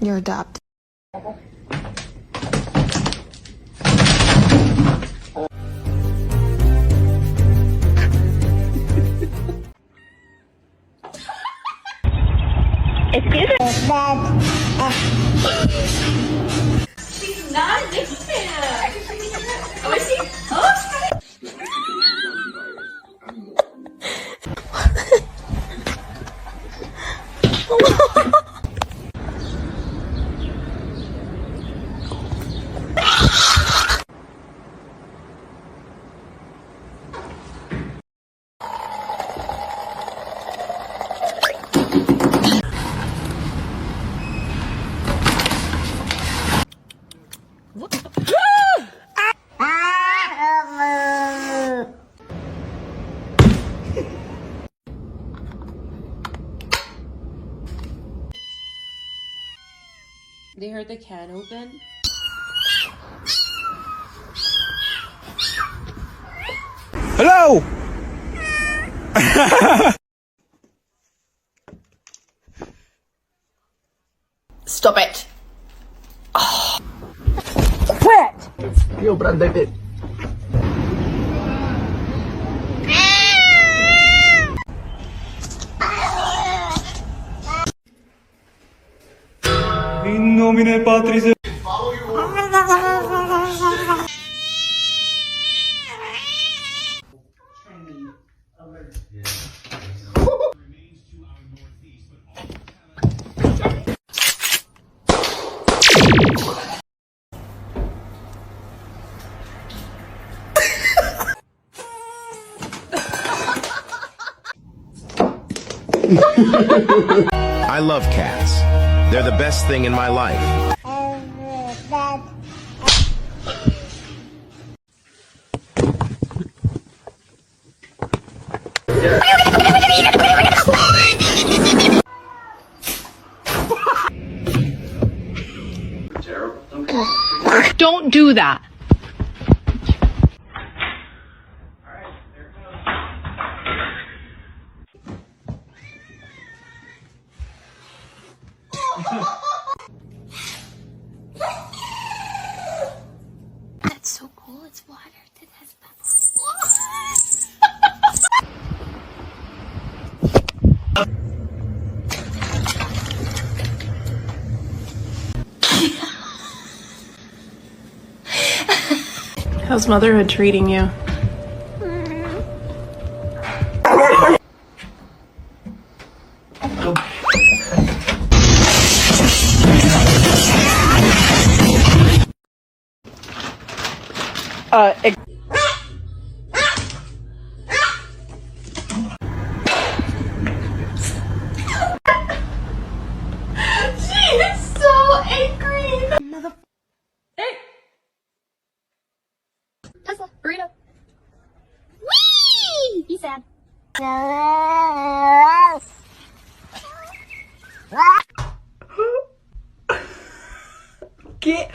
You're adopted. Excuse me? She's not a Mickey fan. Oh, is she? Oh, They heard the can open. Hello! stop it. Quit! Io prendete. In nomine Patris et I love cats. They're the best thing in my life. Don't do that. That's so cool. It's water that has bubbles. How's motherhood treating you? She is so angry. Mother. Hey. Tesla. Burrito. Whee! Be sad. Get.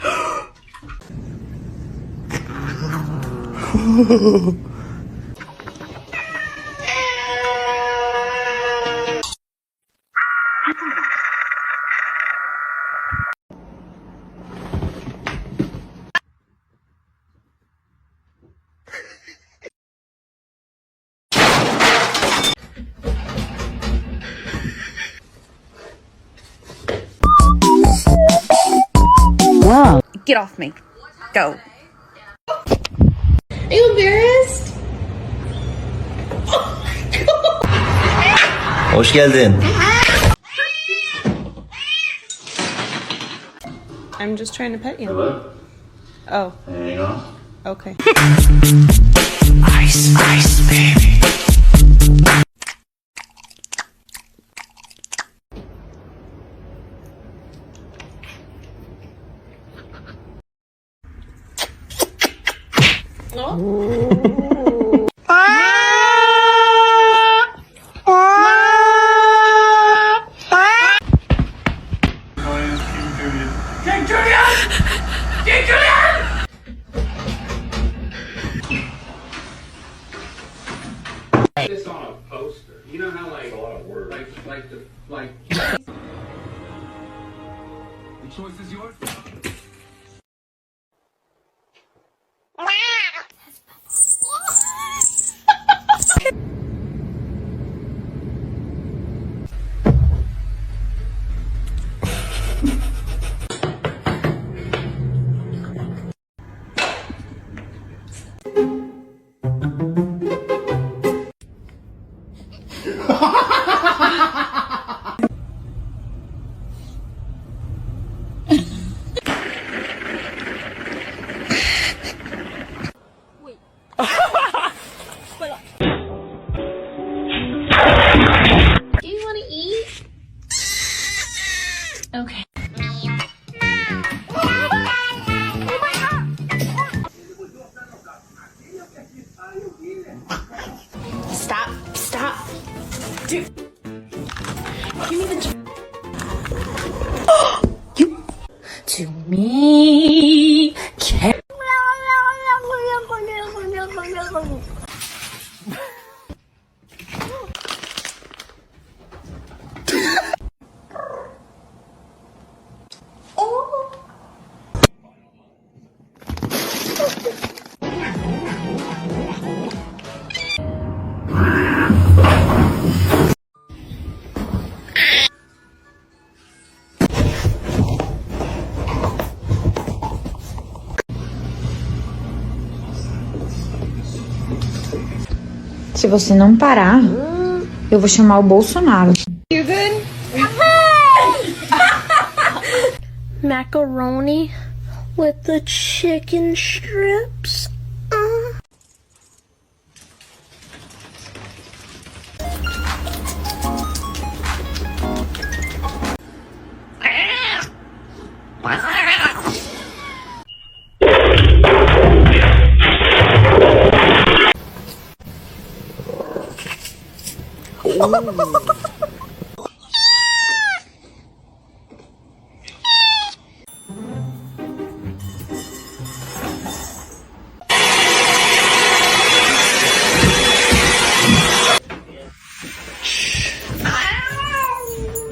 Get off me. Go. Are you embarrassed? Hoş geldin. I'm just trying to pet you. Hello? Oh, Hang on. okay. Ice, ice, baby. This on a poster. You know how like a lot of words. Like. The choice is yours. Do you want to eat? Okay. Stop. Dude. Give me the you to me. Se você não parar, eu vou chamar o Bolsonaro. You good? Macaroni with the chicken strips.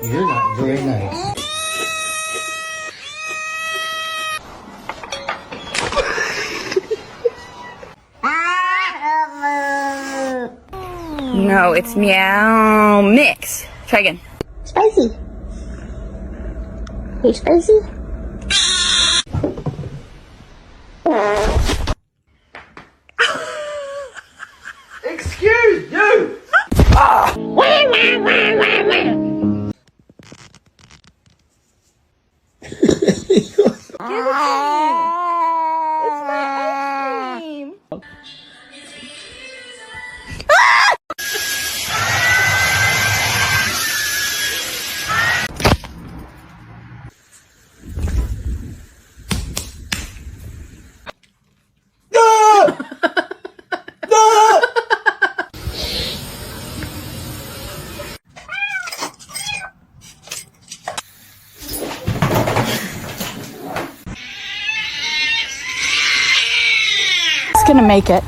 You're not very nice. No, it's meow mix. Try again. Spicy. Hey, spicy. Excuse you! It's gonna make it.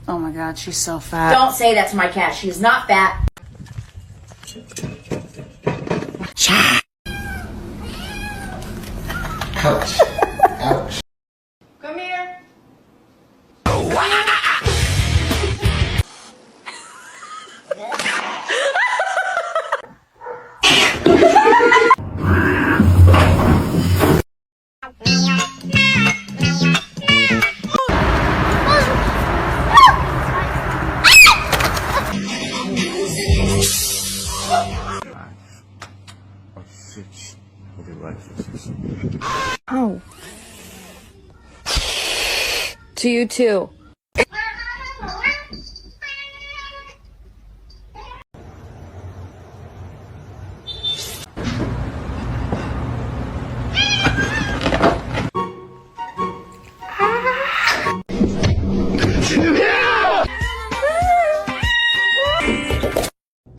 Oh my god, she's so fat. Don't say that to my cat. She is not fat. Ouch. Ouch. Come here. Oh. To you too.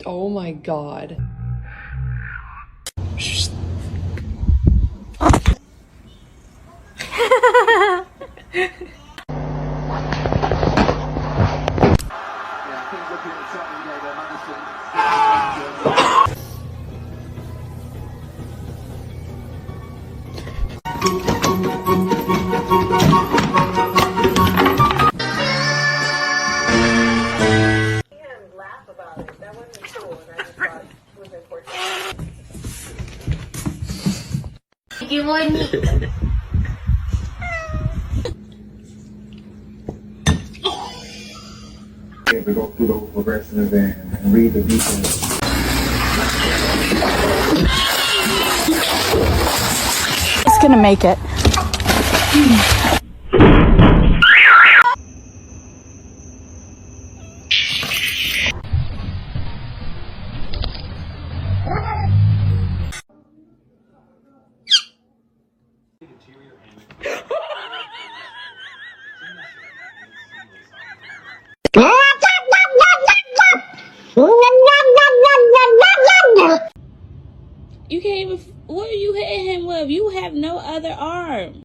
Oh my god. You wouldn't. To go through those progressives and read the details. It's gonna make it. You can't even. What are you hitting him with? You have no other arm.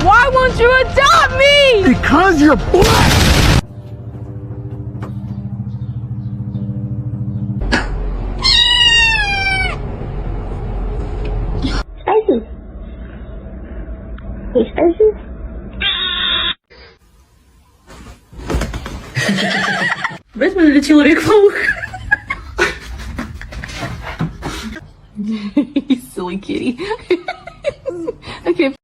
Why won't you adopt me? Because you're black! Best man de chillen ik volg. You silly kitty. Okay.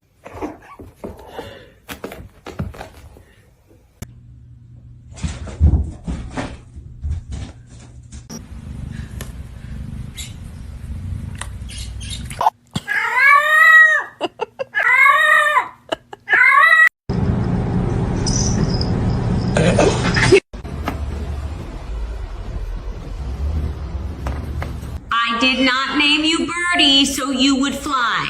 I did not name you Birdie so you would fly.